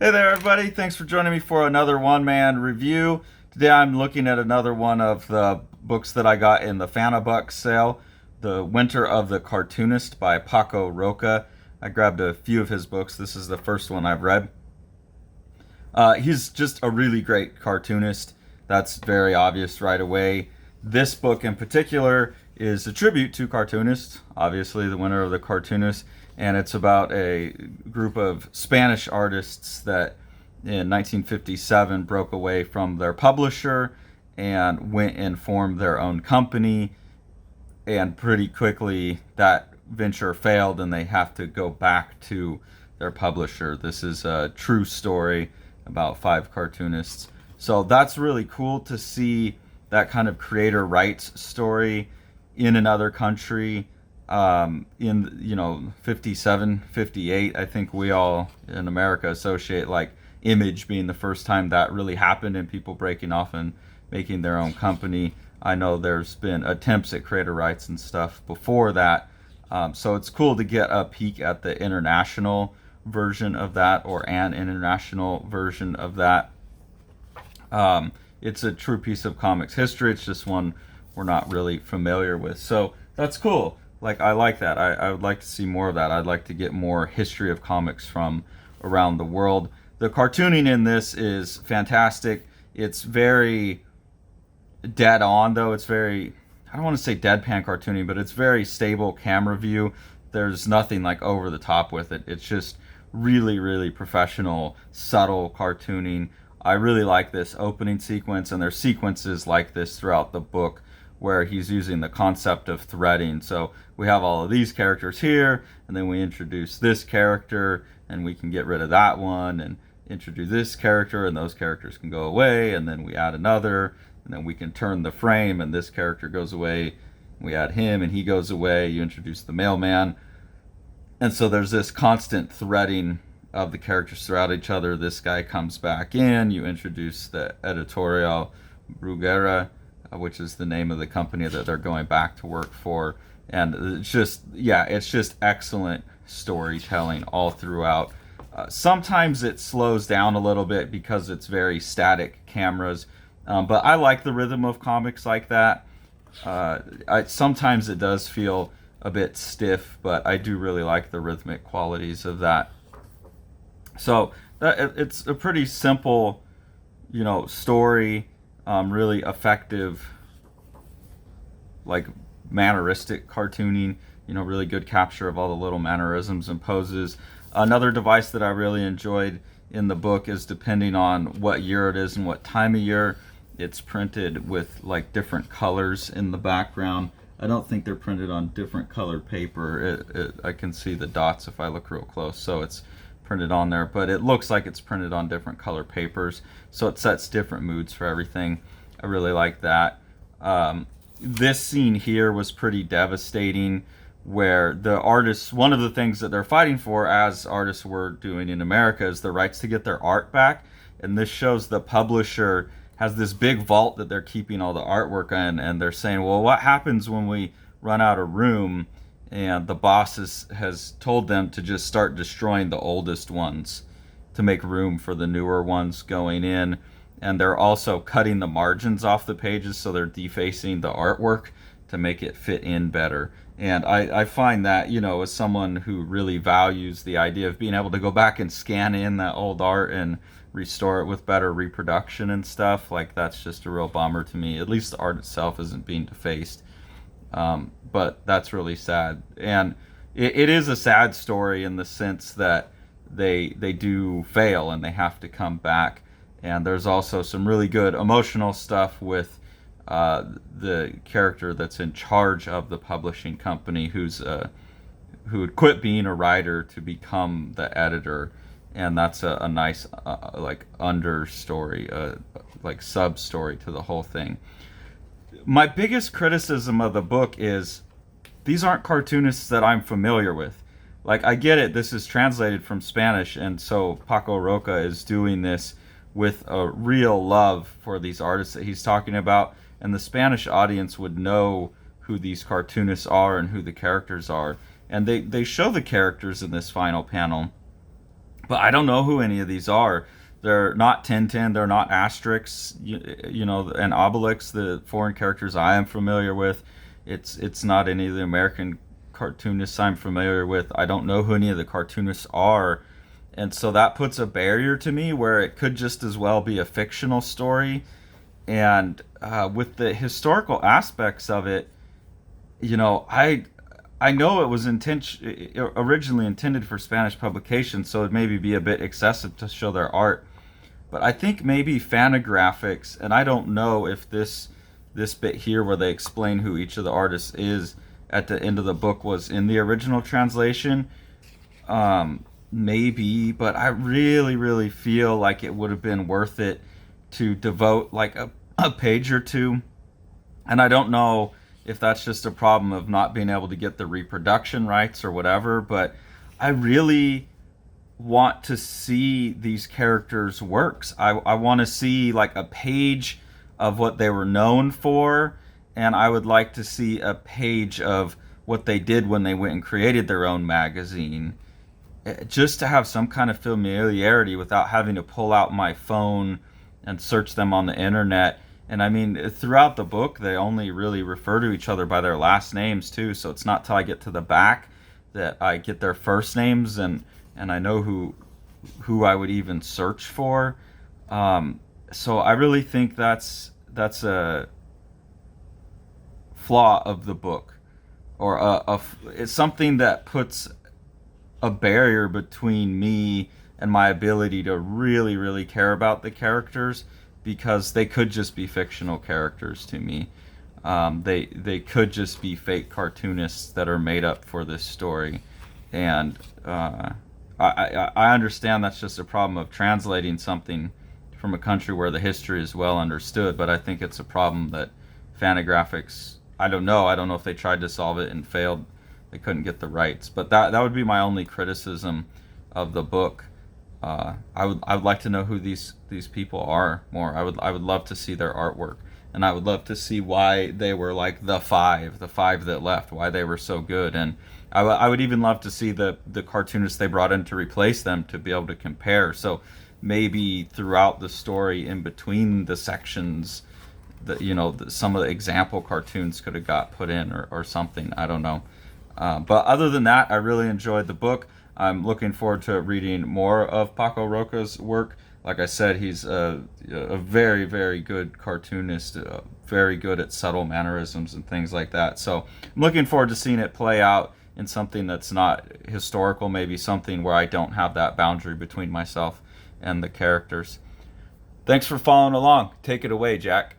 Hey there, everybody. Thanks for joining me for another one-man review. Today I'm looking at another one of the books that I got in the Fanabuck sale, The Winter of the Cartoonist by Paco Roca. I grabbed a few of his books. This is the first one I've read. He's just a really great cartoonist. That's very obvious right away. This book in particular is a tribute to Cartoonist, obviously the winner of the Cartoonist, and it's about a group of Spanish artists that in 1957 broke away from their publisher and went and formed their own company, and pretty quickly that venture failed and they have to go back to their publisher. This is a true story about 5 cartoonists. So that's really cool to see that kind of creator rights story in another country. In 57, 58, I think we all in America associate like Image being the first time that really happened and people breaking off and making their own company. I know there's been attempts at creator rights and stuff before that. So it's cool to get a peek at the international version of that, or an international version of that. It's a true piece of comics history. It's just one we're not really familiar with. So that's cool. Like, I like that. I would like to see more of that. I'd like to get more history of comics from around the world. The cartooning in this is fantastic. It's very dead on, though. It's very, I don't want to say deadpan cartooning, but it's very stable camera view. There's nothing like over the top with it. It's just really, really professional, subtle cartooning. I really like this opening sequence, and there's sequences like this throughout the book where he's using the concept of threading. So we have all of these characters here, and then we introduce this character, and we can get rid of that one, and introduce this character, and those characters can go away, and then we add another, and then we can turn the frame, and this character goes away, we add him, and he goes away, you introduce the mailman. And so there's this constant threading of the characters throughout each other. This guy comes back in, you introduce the editorial Bruguera, which is the name of the company that they're going back to work for. And it's just, yeah, it's just excellent storytelling all throughout. Sometimes it slows down a little bit because it's very static cameras, but I like the rhythm of comics like that. Sometimes it does feel a bit stiff, but I do really like the rhythmic qualities of that. So it's a pretty simple, story. Really effective, like manneristic cartooning, really good capture of all the little mannerisms and poses. Another device that I really enjoyed in the book is, depending on what year it is and what time of year, it's printed with like different colors in the background. I don't think they're printed on different colored paper. I can see the dots if I look real close, so it's printed on there, but it looks like it's printed on different color papers, so it sets different moods for everything. I really like that. This scene here was pretty devastating, where the artists, one of the things that they're fighting for, as artists were doing in America, is the rights to get their art back. And this shows the publisher has this big vault that they're keeping all the artwork in, and they're saying, well, what happens when we run out of room? And the boss has told them to just start destroying the oldest ones to make room for the newer ones going in. And they're also cutting the margins off the pages, so they're defacing the artwork to make it fit in better. And I find that, as someone who really values the idea of being able to go back and scan in that old art and restore it with better reproduction and stuff, like, that's just a real bummer to me. At least the art itself isn't being defaced. But that's really sad. And it is a sad story in the sense that they do fail and they have to come back. And there's also some really good emotional stuff with the character that's in charge of the publishing company, who had quit being a writer to become the editor. And that's a nice like understory, like sub story to the whole thing. My biggest criticism of the book is these aren't cartoonists that I'm familiar with. Like, I get it, this is translated from Spanish, and so Paco Roca is doing this with a real love for these artists that he's talking about, and the Spanish audience would know who these cartoonists are and who the characters are. And they show the characters in this final panel, but I don't know who any of these are. They're not Tintin, they're not Asterix, and Obelix, the foreign characters I am familiar with. It's not any of the American cartoonists I'm familiar with. I don't know who any of the cartoonists are. And so that puts a barrier to me where it could just as well be a fictional story. And with the historical aspects of it, I know it was originally intended for Spanish publication, so it'd maybe be a bit excessive to show their art. But I think maybe Fantagraphics, and I don't know if this bit here where they explain who each of the artists is at the end of the book was in the original translation. Maybe, but I really, really feel like it would have been worth it to devote like a page or two. And I don't know if that's just a problem of not being able to get the reproduction rights or whatever, but I really want to see these characters' works. I want to see like a page of what they were known for, and I would like to see a page of what they did when they went and created their own magazine, just to have some kind of familiarity without having to pull out my phone and search them on the internet. And I mean, throughout the book, they only really refer to each other by their last names too. So it's not till I get to the back that I get their first names, and I know who I would even search for. So I really think that's a flaw of the book, or it's something that puts a barrier between me and my ability to really, really care about the characters, because they could just be fictional characters to me. They could just be fake cartoonists that are made up for this story, and I understand that's just a problem of translating something from a country where the history is well understood, but I think it's a problem that Fantagraphics, I don't know if they tried to solve it and failed. They couldn't get the rights, but that would be my only criticism of the book. I would like to know who these people are more. I would love to see their artwork, and I would love to see why they were like the five that left, why they were so good. And I would even love to see the cartoonists they brought in to replace them, to be able to compare. So maybe throughout the story, in between the sections, some of the example cartoons could have got put in, or something. I don't know. But other than that, I really enjoyed the book. I'm looking forward to reading more of Paco Roca's work. Like I said, he's a very, very good cartoonist, very good at subtle mannerisms and things like that. So I'm looking forward to seeing it play out in something that's not historical, maybe something where I don't have that boundary between myself and the characters. Thanks for following along. Take it away, Jack.